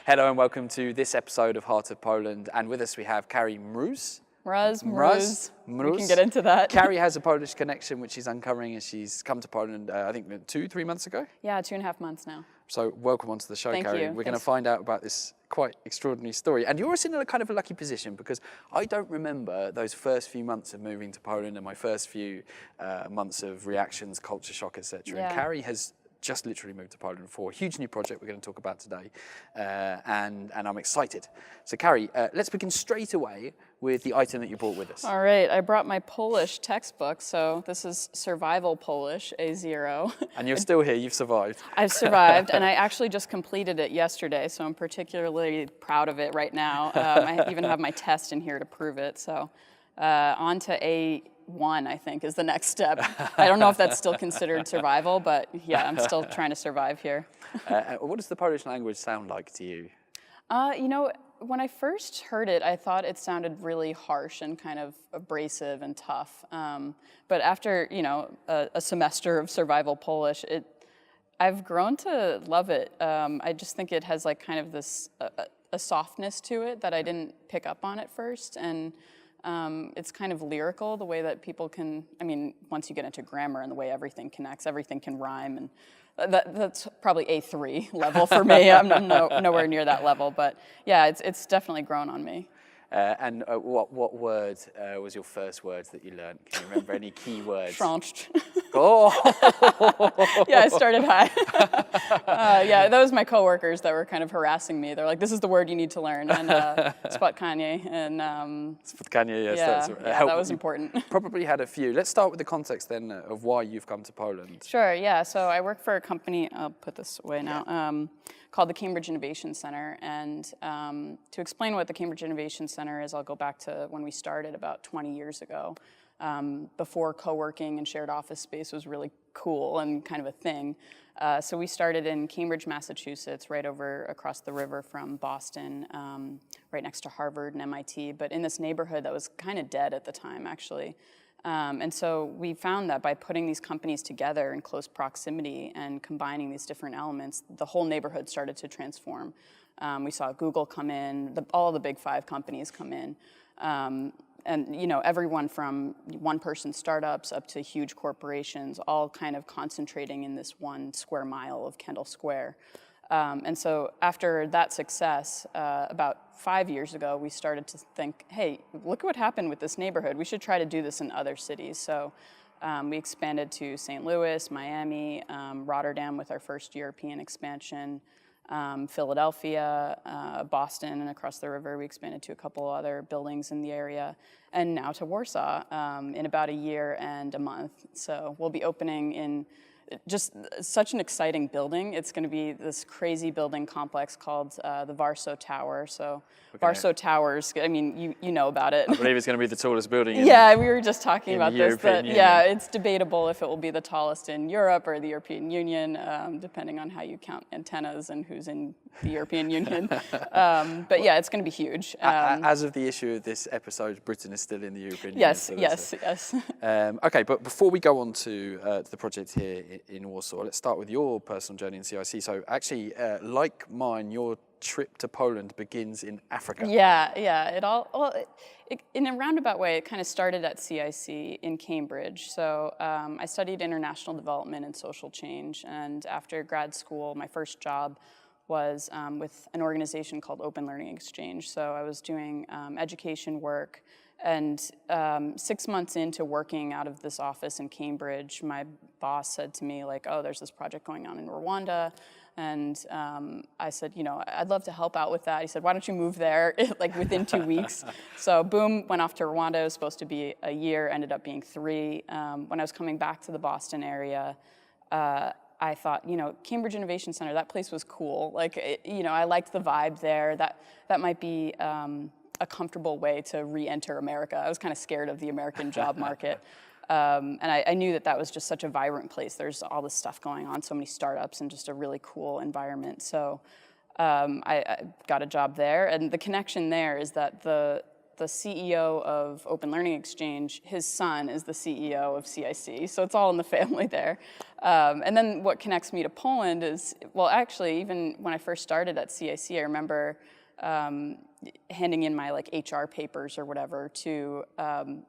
Hello and welcome to this episode of Heart of Poland. And with us we have Kari Mruz. Mruz. We can get into that. Kari has a Polish connection which she's uncovering as she's come to Poland, I think 2-3 months ago? Yeah, 2.5 months now. So welcome onto the show, Thank Kari. you. We're going to find out about this quite extraordinary story. And you're in a kind of a lucky position because I don't remember those first few months of moving to Poland and my first few months of reactions, culture shock, etc. Yeah. And Kari has just literally moved to Poland for a huge new project we're going to talk about today, and I'm excited. So Kari, let's begin straight away with the item that you brought with us. All right, I brought my Polish textbook, so this is Survival Polish, A0. And you're still here, you've survived. I've survived, and I actually just completed it yesterday, so I'm particularly proud of it right now. I even have my test in here to prove it, so on to A1, I think, is the next step. I don't know if that's still considered survival, but yeah, I'm still trying to survive here. What does the Polish language sound like to you? You know, when I first heard it, I thought it sounded really harsh and kind of abrasive and tough. But after, you know, a semester of survival Polish, I've grown to love it. I just think it has like kind of this a softness to it that I didn't pick up on at first, and it's kind of lyrical, the way that people can, I mean, once you get into grammar and the way everything connects, everything can rhyme, and that's probably A3 level for me. I'm nowhere near that level, but yeah, it's definitely grown on me. And what word was your first word that you learned? Can you remember any key words? Franched. Oh! Yeah, I started high. Yeah, that was my coworkers that were kind of harassing me. They're like, this is the word you need to learn, and spotkanie, and Spotkanie, yes, yeah, that was important. Probably had a few. Let's start with the context then of why you've come to Poland. Sure, yeah, so I work for a company, I'll put this away now, called the Cambridge Innovation Center, and to explain what the Cambridge Innovation Center is, I'll go back to when we started about 20 years ago, before co-working and shared office space was really cool and kind of a thing. So we started in Cambridge, Massachusetts, right over across the river from Boston, right next to Harvard and MIT, but in this neighborhood that was kind of dead at the time, actually. And so we found that by putting these companies together in close proximity and combining these different elements, the whole neighborhood started to transform. We saw Google come in, all the big 5 companies come in, and you know, everyone from one-person startups up to huge corporations, all kind of concentrating in this 1 square mile of Kendall Square. And so after that success, about 5 years ago, we started to think, hey, look at what happened with this neighborhood. We should try to do this in other cities. So we expanded to St. Louis, Miami, Rotterdam with our first European expansion, Philadelphia, Boston, and across the river we expanded to a couple other buildings in the area, and now to Warsaw in about a year and a month. So we'll be opening in just such an exciting building. It's going to be this crazy building complex called the Warsaw Tower. So Warsaw Towers, I mean, you know about it. I believe it's going to be the tallest building yeah, we were just talking about this. European Union. Yeah, it's debatable if it will be the tallest in Europe or the European Union, depending on how you count antennas and who's in the European Union. But yeah, it's going to be huge. As of the issue of this episode, Britain is still in the European Union. Yes. Okay, but before we go on to the project here in Warsaw, let's start with your personal journey in CIC. So actually, like mine, your trip to Poland begins in Africa. Yeah. In a roundabout way, it kind of started at CIC in Cambridge. So I studied international development and social change, and after grad school, my first job was with an organization called Open Learning Exchange. So I was doing education work, and 6 months into working out of this office in Cambridge, my boss said to me, like, oh, there's this project going on in Rwanda. And I said, you know, I'd love to help out with that. He said, why don't you move there, like within 2 weeks? So boom, went off to Rwanda. It was supposed to be a year, ended up being 3. When I was coming back to the Boston area, I thought, you know, Cambridge Innovation Center, that place was cool. Like, you know, I liked the vibe there. That might be a comfortable way to re-enter America. I was kind of scared of the American job market. And I knew that was just such a vibrant place. There's all this stuff going on, so many startups, and just a really cool environment. So I got a job there, and the connection there is that the the CEO of Open Learning Exchange, his son is the CEO of CIC, so it's all in the family there. And then what connects me to Poland is, well, actually, even when I first started at CIC, I remember handing in my like HR papers or whatever to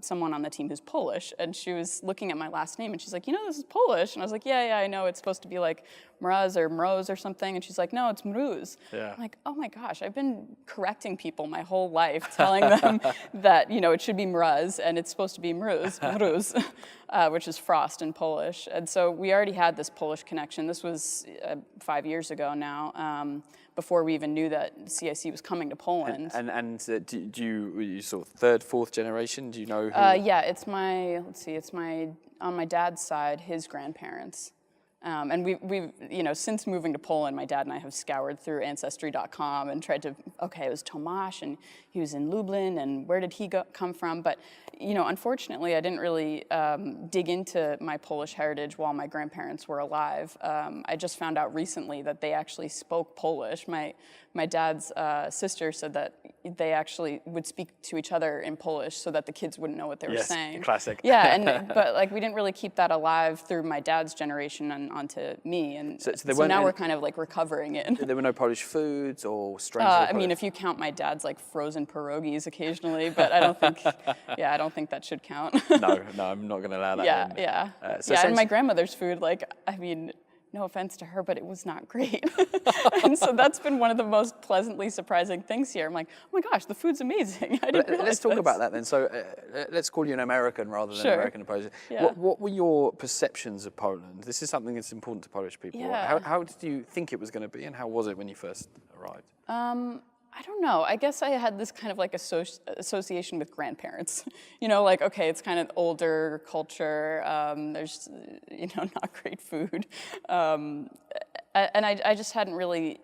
someone on the team who's Polish, and she was looking at my last name and she's like, you know, this is Polish, and I was like, yeah, I know, it's supposed to be like Mruz or Mruz or something, and she's like, no, it's Mruz. Yeah. I'm like, oh my gosh, I've been correcting people my whole life, telling them that, you know, it should be Mruz and it's supposed to be Mruz, which is frost in Polish. And so we already had this Polish connection. This was 5 years ago now, before we even knew that CIC was coming to Poland. And do you sort of third, fourth generation? Do you know who? Yeah, it's on my dad's side, his grandparents. And we've, you know, since moving to Poland, my dad and I have scoured through Ancestry.com and tried to, okay, it was Tomasz, and he was in Lublin, and where did he come from? But, you know, unfortunately, I didn't really dig into my Polish heritage while my grandparents were alive. I just found out recently that they actually spoke Polish. My dad's sister said that they actually would speak to each other in Polish so that the kids wouldn't know what they were saying. Classic. Yeah, but like we didn't really keep that alive through my dad's generation and onto me, and so now we're kind of like recovering it. There were no Polish foods or strange. I mean, if you count my dad's like frozen pierogies occasionally, but I don't think, I don't think that should count. No, I'm not going to allow that. And my grandmother's food, like, I mean, no offense to her, but it was not great. And so that's been one of the most pleasantly surprising things here. I'm like, oh my gosh, the food's amazing. I didn't realize Let's talk about that then. So let's call you an American rather than American opposed. Yeah. What were your perceptions of Poland? This is something that's important to Polish people. Yeah. How did you think it was going to be, and how was it when you first arrived? I don't know. I guess I had this kind of like association with grandparents. You know, like, okay, it's kind of older culture. There's, you know, not great food. And I just hadn't really,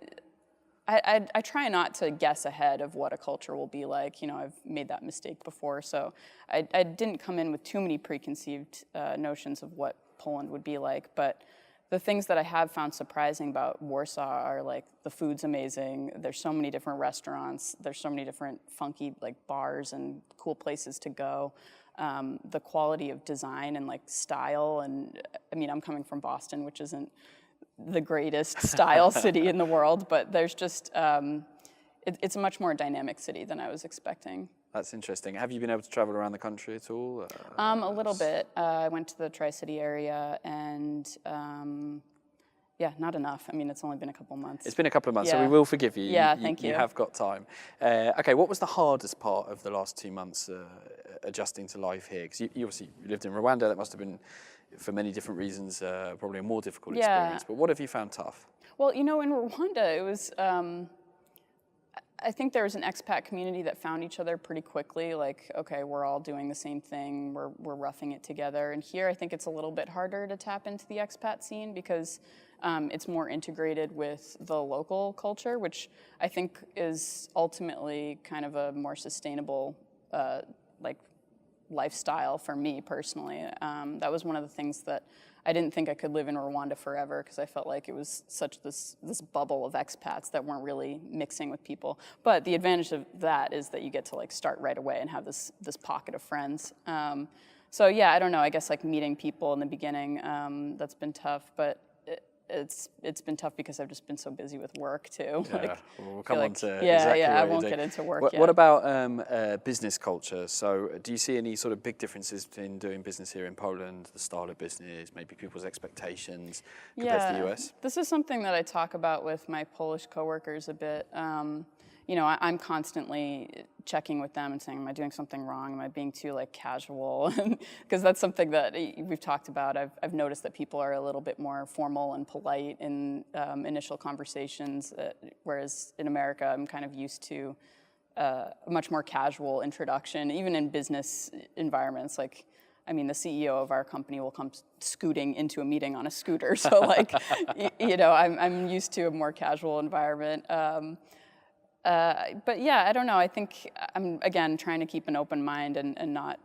I try not to guess ahead of what a culture will be like. You know, I've made that mistake before. So I didn't come in with too many preconceived notions of what Poland would be like. But the things that I have found surprising about Warsaw are like the food's amazing. There's so many different restaurants. There's so many different funky like bars and cool places to go. The quality of design and like style, and I mean, I'm coming from Boston, which isn't the greatest style city in the world, but there's just, it's a much more dynamic city than I was expecting. That's interesting. Have you been able to travel around the country at all? A little bit. I went to the Tri-City area, and not enough. I mean, it's only been a couple months. It's been a couple of months, so we will forgive you. Yeah, thank you. You have got time. Okay, what was the hardest part of the last 2 months adjusting to life here? Because you obviously lived in Rwanda. That must have been, for many different reasons, probably a more difficult experience. But what have you found tough? Well, you know, in Rwanda, it was... I think there was an expat community that found each other pretty quickly. Like, okay, we're all doing the same thing. We're roughing it together. And here, I think it's a little bit harder to tap into the expat scene because it's more integrated with the local culture, which I think is ultimately kind of a more sustainable, like, lifestyle for me personally. That was one of the things that I didn't think I could live in Rwanda forever because I felt like it was such this bubble of expats that weren't really mixing with people. But the advantage of that is that you get to like start right away and have this pocket of friends. So yeah, I don't know. I guess like meeting people in the beginning, that's been tough. But it's been tough because I've just been so busy with work too. Yeah, like, we'll come on to I won't get into work yet. What about business culture? So do you see any sort of big differences between doing business here in Poland, the style of business, maybe people's expectations compared to the US? This is something that I talk about with my Polish coworkers a bit. You know, I'm constantly checking with them and saying, am I doing something wrong? Am I being too like casual? Because that's something that we've talked about. I've noticed that people are a little bit more formal and polite in initial conversations, whereas in America, I'm kind of used to a much more casual introduction, even in business environments. Like, I mean, the CEO of our company will come scooting into a meeting on a scooter. So like, you know, I'm used to a more casual environment. But yeah, I don't know. I think I'm, again, trying to keep an open mind and not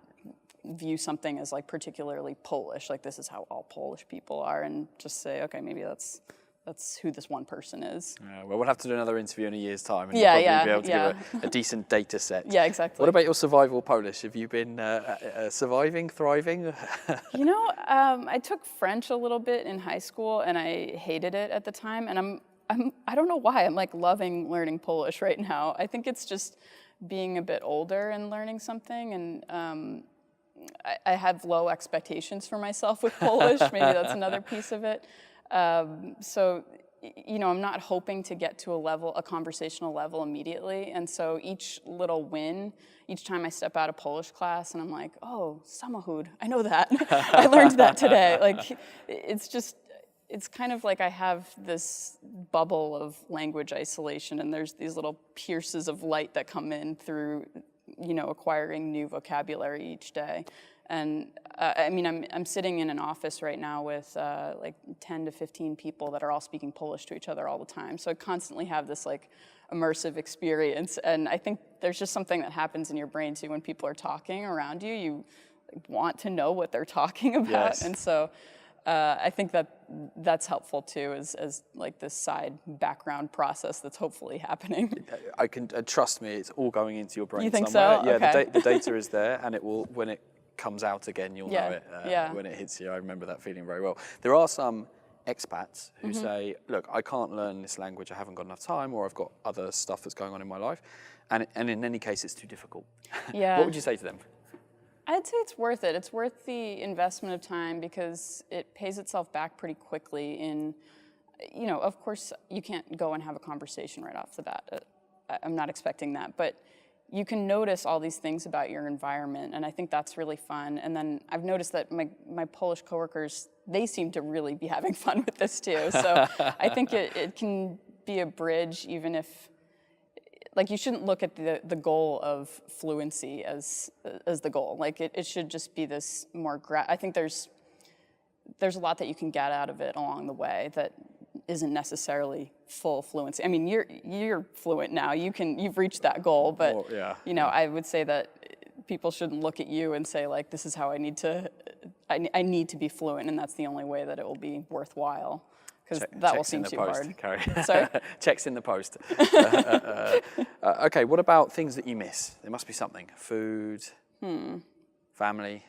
view something as like particularly Polish, like this is how all Polish people are, and just say, okay, maybe that's that's who this one person is. Well, we'll have to do another interview in a year's time, and Yeah, you'll probably be able yeah, to give a decent data set. Yeah, exactly. What about your survival Polish? Have you been surviving, thriving? You know, I took French a little bit in high school, and I hated it at the time. And I don't know why. I'm like loving learning Polish right now. I think it's just being a bit older and learning something, and I have low expectations for myself with Polish. Maybe that's another piece of it. So, you know, I'm not hoping to get to a conversational level immediately. And so each little win, each time I step out of Polish class and I'm like, oh, samochód, I know that. I learned that today. Like, it's kind of like I have this bubble of language isolation, and there's these little pierces of light that come in through, you know, acquiring new vocabulary each day. And I mean, I'm sitting in an office right now with like 10 to 15 people that are all speaking Polish to each other all the time. So I constantly have this like immersive experience. And I think there's just something that happens in your brain too when people are talking around you. You want to know what they're talking about. Yes. And so I think that's helpful too, as like this side background process that's hopefully happening. I can trust me, it's all going into your brain. You think somewhere. so? Yeah, Okay. the data is there, and it will, when it comes out again, you'll Yeah, know it yeah. when it hits you. I remember that feeling very well. There are some expats who Mm-hmm. say, look, I can't learn this language, I haven't got enough time, or I've got other stuff that's going on in my life, and in any case it's too difficult. Yeah. What would you say to them? I'd say it's worth it. It's worth the investment of time because it pays itself back pretty quickly in, you know, of course you can't go and have a conversation right off the bat. I'm not expecting that, but you can notice all these things about your environment, and I think that's really fun. And then I've noticed that my Polish coworkers, they seem to really be having fun with this too. So I think it can be a bridge, even if, like, you shouldn't look at the goal of fluency as the goal. Like, it should just be this more, I think there's a lot that you can get out of it along the way that isn't necessarily full fluency. I mean, you're fluent now. You've reached that goal, but Well, yeah, you know, I would say that people shouldn't look at you and say like, this is how I need to be fluent, and that's the only way that it will be worthwhile. Because that will seem too hard. Kari. Sorry? Checks in the post. Okay, what about things that you miss? There must be something. Food, family.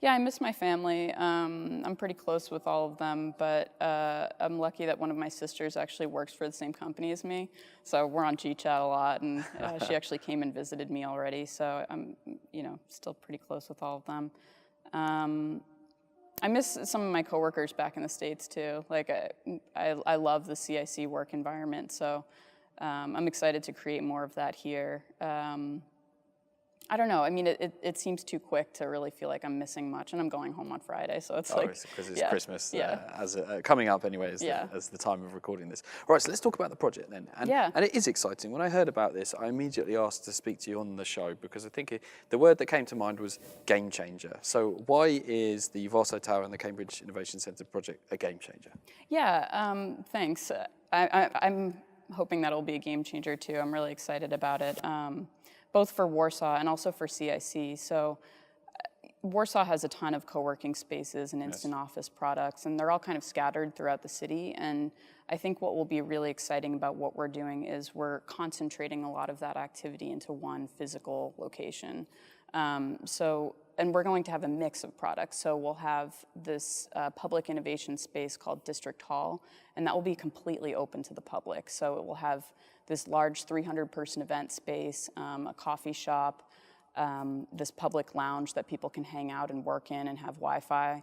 Yeah, I miss my family. I'm pretty close with all of them, but I'm lucky that one of my sisters actually works for the same company as me. So we're on GChat a lot, and she actually came and visited me already. So I'm, you know, still pretty close with all of them. I miss some of my coworkers back in the States too. Like I love the CIC work environment, so I'm excited to create more of that here. I don't know. I mean, it seems too quick to really feel like I'm missing much, and I'm going home on Friday, so it's like because it's Christmas Yeah. Coming up anyway as Yeah. the time of recording this. All right, so let's talk about the project then. And it is exciting. When I heard about this, I immediately asked to speak to you on the show because I think the word that came to mind was game changer. So why is the Warsaw Tower and the Cambridge Innovation Centre project a game changer? Yeah, thanks. I'm hoping that'll be a game changer too. I'm really excited about it. Both for Warsaw and also for CIC. So Warsaw has a ton of co-working spaces and instant office products, and they're all kind of scattered throughout the city. And I think what will be really exciting about what we're doing is we're concentrating a lot of that activity into one physical location. And we're going to have a mix of products. So we'll have this public innovation space called District Hall, and that will be completely open to the public. So it will have this large 300-person event space, a coffee shop, this public lounge that people can hang out and work in and have Wi-Fi.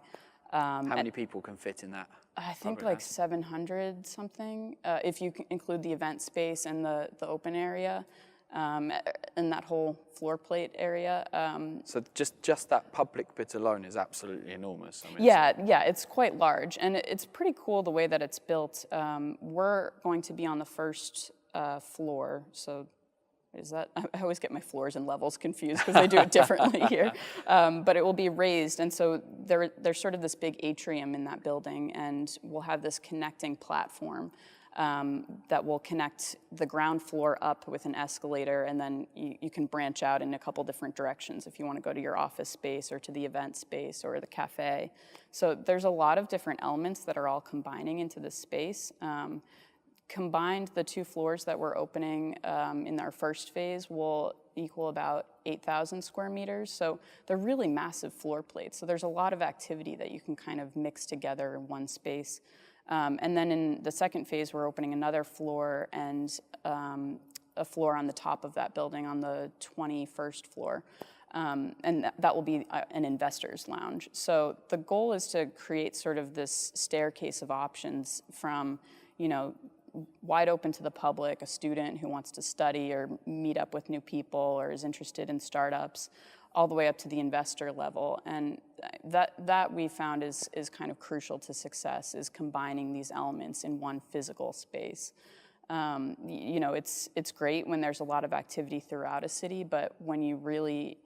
How many people can fit in that? I think like 700 something, if you include the event space and the open area. And that whole floor plate area. So just that public bit alone is absolutely enormous. I mean, yeah, it's quite large, and it's pretty cool the way that it's built. We're going to be on the first floor, so is that, I always get my floors and levels confused because they do it differently here. But it will be raised, and so there's sort of this big atrium in that building, and we'll have this connecting platform. that will connect the ground floor up with an escalator, and then you can branch out in a couple different directions if you want to go to your office space or to the event space or the cafe. So there's a lot of different elements that are all combining into this space. Combined, the 2 floors that we're opening in our first phase will equal about 8,000 square meters. So they're really massive floor plates. So there's a lot of activity that you can kind of mix together in one space. And then in the second phase, we're opening another floor and a floor on the top of that building on the 21st floor. And that will be an investor's lounge. So the goal is to create sort of this staircase of options from, wide open to the public, a student who wants to study or meet up with new people or is interested in startups, all the way up to the investor level. And that we found is kind of crucial to success, is combining these elements in one physical space. It's great when there's a lot of activity throughout a city, but when you really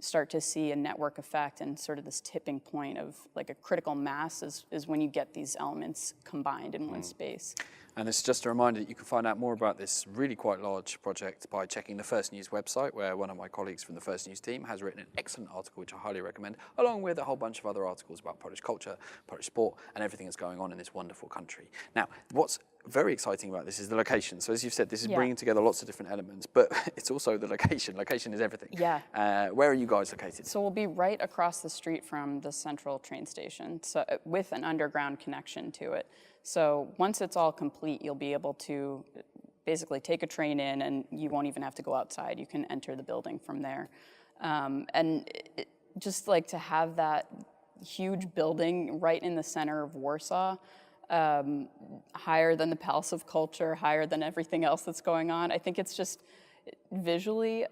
start to see a network effect and sort of this tipping point of like a critical mass is when you get these elements combined in one space. And it's just a reminder that you can find out more about this really quite large project by checking the First News website, where one of my colleagues from the First News team has written an excellent article, which I highly recommend, along with a whole bunch of other articles about Polish culture, Polish sport, and everything that's going on in this wonderful country. Now, what's very exciting about this is the location. So as you've said, this is bringing together lots of different elements, but it's also the location. Location is everything. Yeah. Where are you guys located? So we'll be right across the street from the central train station, so with an underground connection to it. So once it's all complete, you'll be able to basically take a train in, and you won't even have to go outside. You can enter the building from there. Just like to have that huge building right in the center of Warsaw, higher than the Palace of Culture, higher than everything else that's going on. I think it's just visually,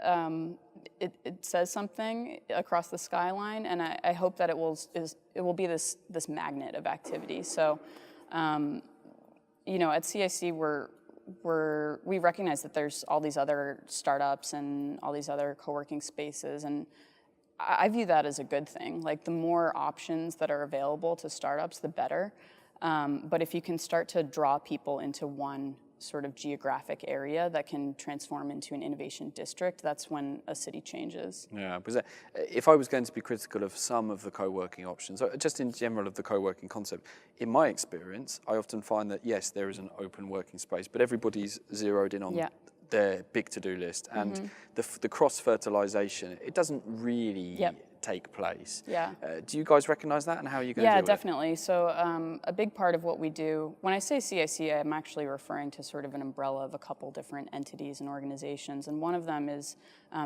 it says something across the skyline, and I hope that it will be this magnet of activity. So, at CIC we recognize that there's all these other startups and all these other co-working spaces, and I view that as a good thing. Like, the more options that are available to startups, the better. But if you can start to draw people into one sort of geographic area that can transform into an innovation district, that's when a city changes. Yeah, because if I was going to be critical of some of the co-working options, just in general of the co-working concept, in my experience, I often find that, yes, there is an open working space, but everybody's zeroed in on their big to-do list. And the cross-fertilization, it doesn't really take place. Yeah. Do you guys recognize that, and how are you going to do it? Yeah, definitely. So a big part of what we do, when I say CIC, I'm actually referring to sort of an umbrella of a couple different entities and organizations. And one of them is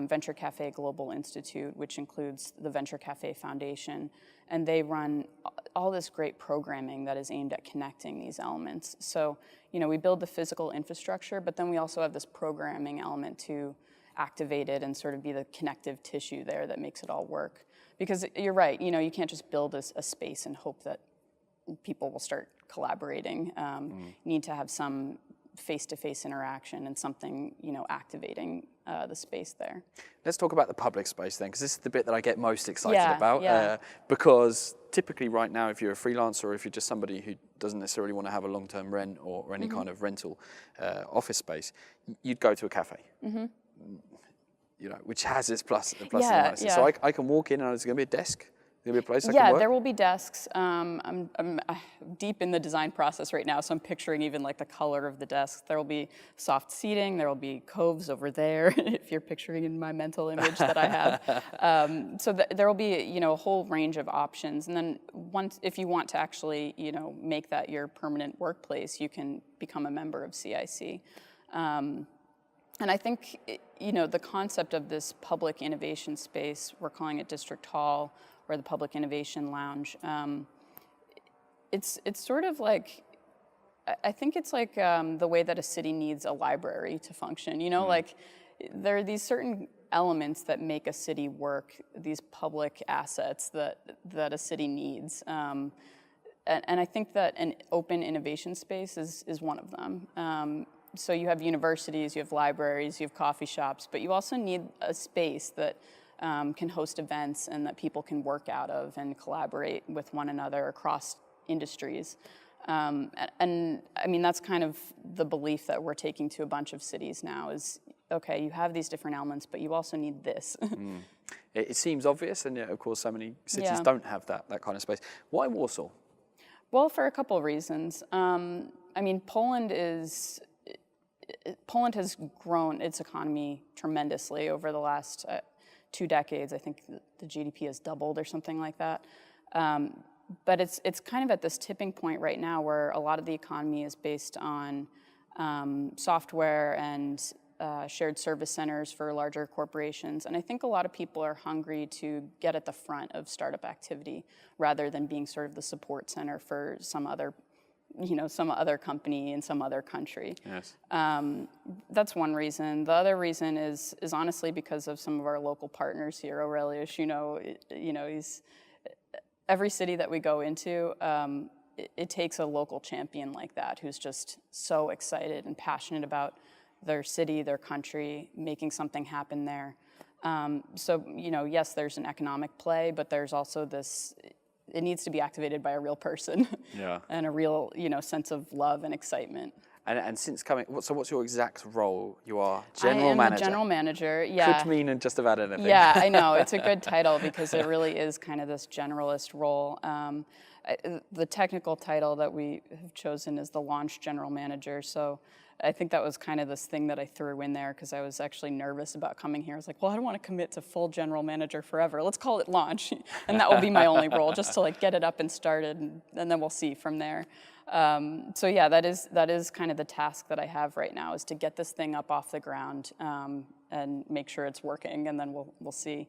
Venture Cafe Global Institute, which includes the Venture Cafe Foundation. And they run all this great programming that is aimed at connecting these elements. So, we build the physical infrastructure, but then we also have this programming element to activate it and sort of be the connective tissue there that makes it all work. Because you're right, you can't just build a space and hope that people will start collaborating. You need to have some face-to-face interaction and something, activating the space there. Let's talk about the public space then, because this is the bit that I get most excited about. Yeah. Because typically right now, if you're a freelancer or if you're just somebody who doesn't necessarily want to have a long-term rent or any kind of rental office space, you'd go to a cafe. Which has its plus and minuses. So I can walk in and there's going to be a desk. There'll be a place I can work? There will be desks. I'm deep in the design process right now, so I'm picturing even like the color of the desks. There will be soft seating. There will be coves over there, if you're picturing in my mental image that I have. So there will be, a whole range of options. And then if you want to actually, make that your permanent workplace, you can become a member of CIC. And I think, the concept of this public innovation space, we're calling it District Hall or the Public Innovation Lounge, it's sort of like, I think it's like the way that a city needs a library to function. Like, there are these certain elements that make a city work, these public assets that a city needs. And I think that an open innovation space is one of them. So you have universities, you have libraries, you have coffee shops, but you also need a space that can host events and that people can work out of and collaborate with one another across industries. And I mean, that's kind of the belief that we're taking to a bunch of cities now is, okay, you have these different elements, but you also need this. It seems obvious, and yet, of course, so many cities don't have that kind of space. Why Warsaw? Well, for a couple of reasons. I mean, Poland has grown its economy tremendously over the last 2 decades. I think the GDP has doubled or something like that. But it's kind of at this tipping point right now where a lot of the economy is based on software and shared service centers for larger corporations. And I think a lot of people are hungry to get at the front of startup activity rather than being sort of the support center for some other company in some other country. Yes. That's one reason. The other reason is honestly because of some of our local partners here. Aurelius, he's every city that we go into, it takes a local champion like that who's just so excited and passionate about their city, their country, making something happen there. So, yes, there's an economic play, but there's also this, it needs to be activated by a real person and a real, sense of love and excitement. And since coming, so what's your exact role? You are general manager. I am the general manager, yeah. Could mean just about anything. Yeah, I know. It's a good title because it really is kind of this generalist role. The technical title that we have chosen is the launch general manager. So I think that was kind of this thing that I threw in there because I was actually nervous about coming here. I was like, well, I don't want to commit to full general manager forever. Let's call it launch. And that will be my only role, just to get it up and started, and then we'll see from there. So yeah, that is kind of the task that I have right now, is to get this thing up off the ground and make sure it's working, and then we'll see.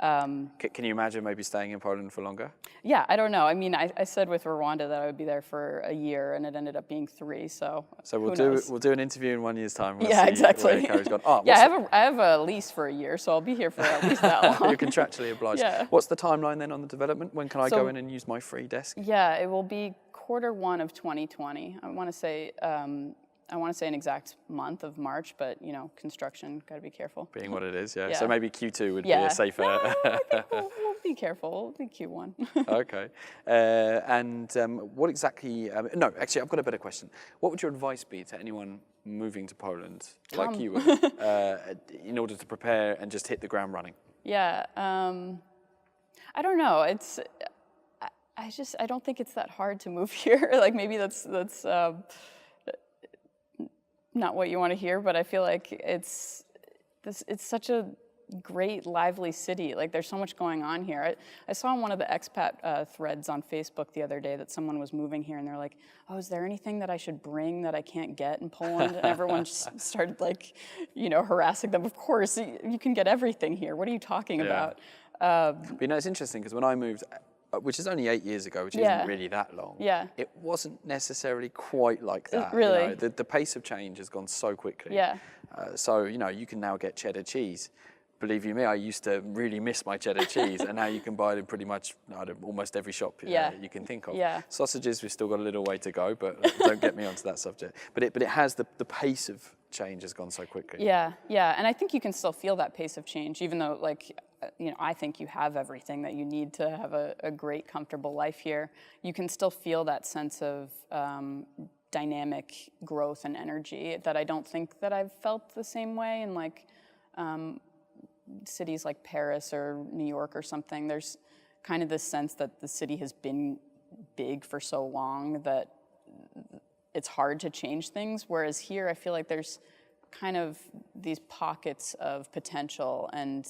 Can you imagine maybe staying in Poland for longer? Yeah, I don't know. I mean, I said with Rwanda that I would be there for a year, and it ended up being 3. So we'll do an interview in 1 year's time. We'll see exactly. Where Kari's gone. Oh, yeah, I have a lease for a year, so I'll be here for at least that long. You're contractually obliged. Yeah. What's the timeline then on the development? When can I go in and use my free desk? Yeah, it will be Q1 of 2020. I want to say an exact month of March, but construction, got to be careful. Being what it is, yeah. So maybe Q2 would be a safer. No, I think we'll be careful. We'll be Q1. Okay. What exactly? No, actually, I've got a better question. What would your advice be to anyone moving to Poland, like you would, in order to prepare and just hit the ground running? Yeah, I don't know. I don't think it's that hard to move here. Maybe that's not what you want to hear, but I feel like it's such a great, lively city. There's so much going on here. I saw on one of the expat threads on Facebook the other day that someone was moving here, and they're like, "Oh, is there anything that I should bring that I can't get in Poland?" And everyone just started harassing them. Of course, you can get everything here. What are you talking about? It's interesting because when I moved, which is only 8 years ago, which isn't really that long. Yeah. It wasn't necessarily quite like that. Really? The pace of change has gone so quickly. Yeah. So you can now get cheddar cheese. Believe you me, I used to really miss my cheddar cheese, and now you can buy it in pretty much almost every shop you can think of. Yeah. Sausages, we've still got a little way to go, but don't get me onto that subject. But it has the pace of change has gone so quickly. Yeah, and I think you can still feel that pace of change, even though I think you have everything that you need to have a great, comfortable life here. You can still feel that sense of dynamic growth and energy that I don't think that I've felt the same way in cities like Paris or New York or something. There's kind of this sense that the city has been big for so long that it's hard to change things, whereas here I feel like there's kind of these pockets of potential, and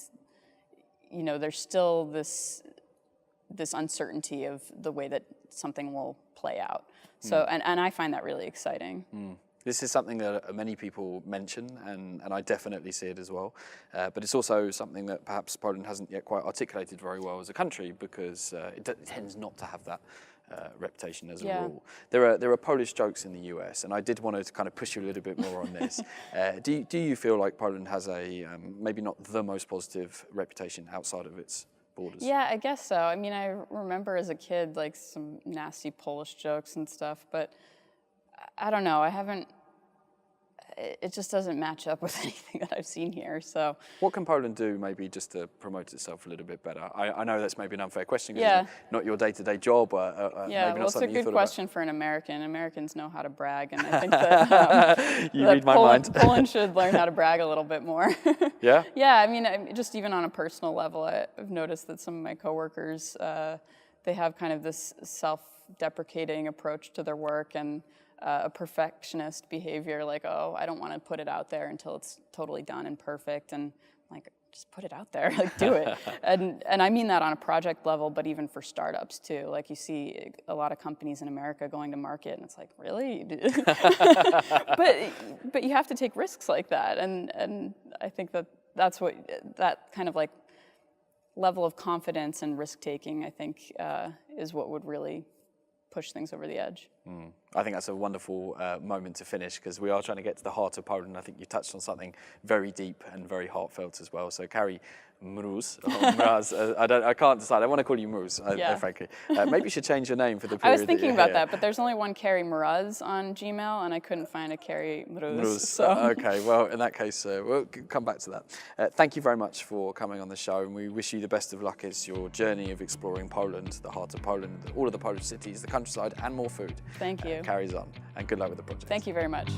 there's still this uncertainty of the way that something will play out. So and I find that really exciting. This is something that many people mention, and I definitely see it as well. But it's also something that perhaps Poland hasn't yet quite articulated very well as a country, because it tends not to have that reputation as a rule. There are Polish jokes in the US, and I did want to kind of push you a little bit more on this. Do you feel like Poland has a maybe not the most positive reputation outside of its borders? Yeah, I guess so. I mean, I remember as a kid some nasty Polish jokes and stuff, but I don't know. it just doesn't match up with anything that I've seen here. So what can Poland do maybe just to promote itself a little bit better? I know that's maybe an unfair question because Yeah. it's not your day-to-day job. yeah, maybe well, not it's a something you good thought question for an American. Americans know how to brag, and I think that, You that read my mind. Poland should learn how to brag a little bit more. Yeah? Yeah, I mean, just even on a personal level, I've noticed that some of my coworkers, they have kind of this self-deprecating approach to their work and a perfectionist behavior, like, oh, I don't want to put it out there until it's totally done and perfect, and like, just put it out there, like, do it. And I mean that on a project level, but even for startups too. Like, you see a lot of companies in America going to market, and it's like, really? but you have to take risks like that, and I think that's what that kind of like level of confidence and risk taking, I think, is what would really push things over the edge. I think that's a wonderful moment to finish because we are trying to get to the heart of Poland. I think you touched on something very deep and very heartfelt as well. So Kari Mruz, Mraz, I can't decide. I want to call you Mruz, frankly. Maybe you should change your name for the period. I was thinking about that, but there's only one Kari Mruz on Gmail, and I couldn't find a Kari Mruz. So. Okay, well, in that case, we'll come back to that. Thank you very much for coming on the show, and we wish you the best of luck as your journey of exploring Poland, the heart of Poland, all of the Polish cities, the countryside, and more food. Thank you. Carries on, and good luck with the project. Thank you very much.